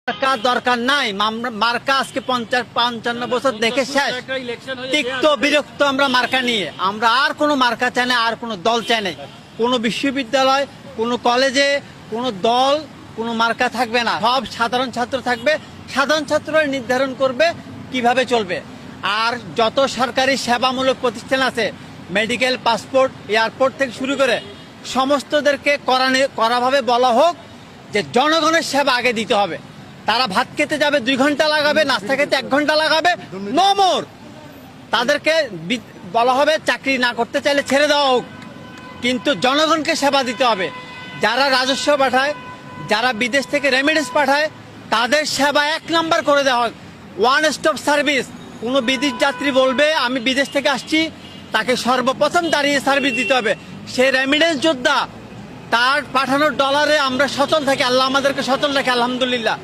মার্কা দরকার নাই, মার্কা আজকে 55 বছর দেখে শেষ। তিক্ত বিরক্ত আমরা মার্কা নিয়ে, আমরা আর কোনো মার্কা চাই না, আর কোনো দল চাই না। কোনো বিশ্ববিদ্যালয়, কোনো কলেজে, কোনো দল, কোনো মার্কা থাকবে না। সব সাধারণ ছাত্র থাকবে, সাধারণ ছাত্ররা নির্ধারণ করবে কিভাবে চলবে। আর যত সরকারি সেবামূলক প্রতিষ্ঠান আছে, মেডিকেল, পাসপোর্ট, এয়ারপোর্ট থেকে শুরু করে সমস্তদেরকে কড়াভাবে বলা হোক যে জনগণের সেবা আগে দিতে হবে। তারা ভাত খেতে যাবে 2 ঘন্টা লাগাবে, নাস্তা খেতে 1 ঘন্টা লাগাবে, নো মোর। তাদেরকে বলা হবে চাকরি না করতে চাইলে ছেড়ে দেওয়া হোক, কিন্তু জনগণকে সেবা দিতে হবে। যারা রাজস্ব পাঠায়, যারা বিদেশ থেকে রেমিডেন্স পাঠায়, তাদের সেবা 1 নাম্বার করে দেওয়া হয়। One stop service. কোনো বিদেশ যাত্রী বলবে আমি বিদেশ থেকে আসছি, তাকে সর্বপ্রথম দাঁড়িয়ে সার্ভিস দিতে হবে। সে রেমিডেন্স যোদ্ধা, তার পাঠানোর ডলারে আমরা সচল থাকি, আল্লাহ আমাদেরকে সচল রাখে, আলহামদুলিল্লাহ।